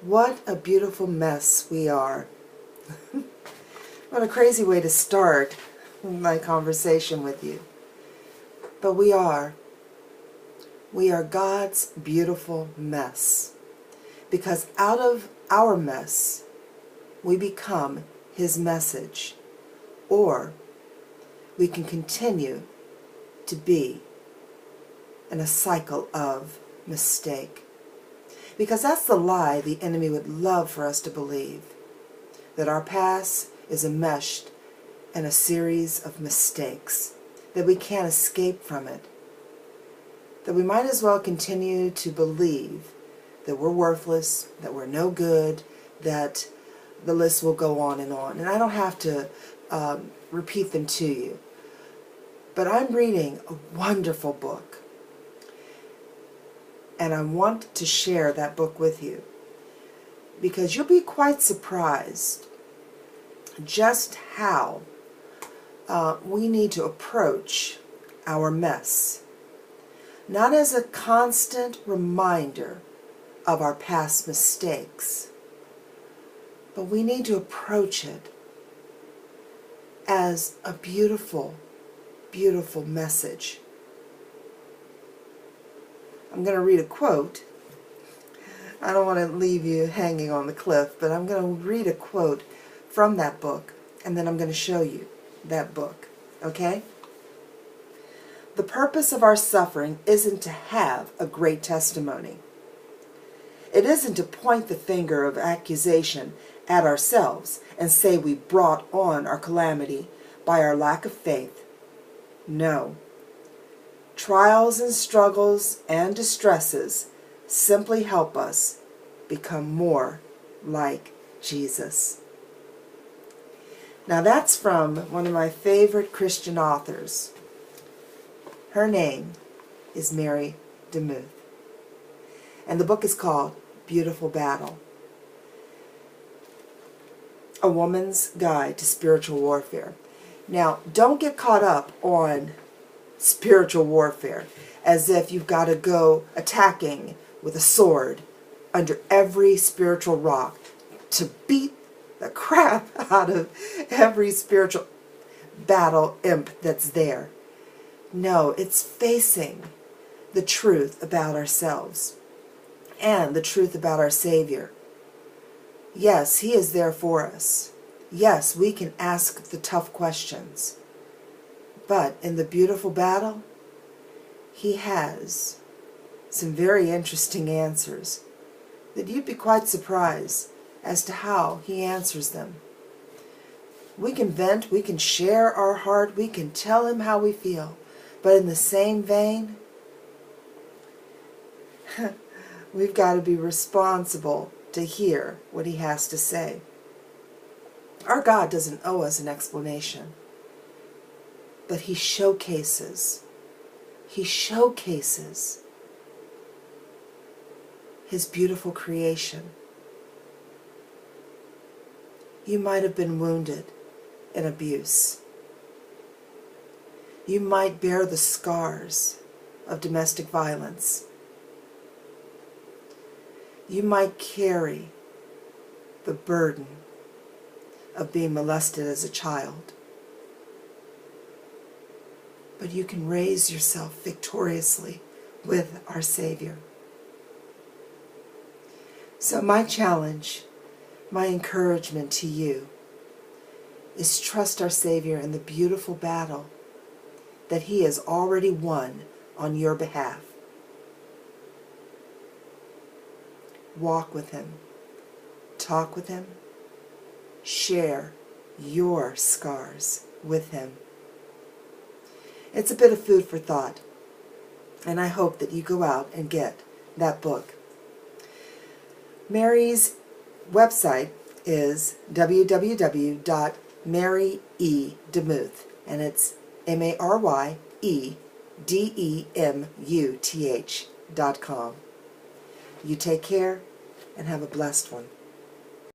What a beautiful mess we are. What a crazy way to start my conversation with you. But we are. We are God's beautiful mess. Because out of our mess, we become His message. Or we can continue to be in a cycle of mistake. Because that's the lie the enemy would love for us to believe. That our past is enmeshed in a series of mistakes. That we can't escape from it. That we might as well continue to believe that we're worthless, that we're no good, that the list will go on. And I don't have to repeat them to you. But I'm reading a wonderful book. And I want to share that book with you. Because you'll be quite surprised just how we need to approach our mess. Not as a constant reminder of our past mistakes, but we need to approach it as a beautiful, beautiful message. I'm going to read a quote. I don't want to leave you hanging on the cliff, but I'm going to read a quote from that book, and then I'm going to show you that book. Okay? The purpose of our suffering isn't to have a great testimony. It isn't to point the finger of accusation at ourselves and say we brought on our calamity by our lack of faith. No. Trials and struggles and distresses simply help us become more like Jesus. Now that's from one of my favorite Christian authors. Her name is Mary DeMuth. And the book is called Beautiful Battle. A Woman's Guide to Spiritual Warfare. Now, don't get caught up on spiritual warfare as if you've got to go attacking with a sword under every spiritual rock to beat the crap out of every spiritual battle imp that's there. No, it's facing the truth about ourselves and the truth about our Savior. Yes, He is there for us. Yes, we can ask the tough questions. But in the beautiful battle, He has some very interesting answers that you'd be quite surprised as to how He answers them. We can vent, we can share our heart, we can tell Him how we feel. But in the same vein, we've got to be responsible to hear what He has to say. Our God doesn't owe us an explanation. But He showcases His beautiful creation. You might have been wounded in abuse. You might bear the scars of domestic violence. You might carry the burden of being molested as a child. But you can raise yourself victoriously with our Savior. So my challenge, my encouragement to you is trust our Savior in the beautiful battle that He has already won on your behalf. Walk with Him. Talk with Him. Share your scars with Him. It's a bit of food for thought, and I hope that you go out and get that book. Mary's website is www.marydemuth, and it's MaryEdemuth.com. You take care and have a blessed one.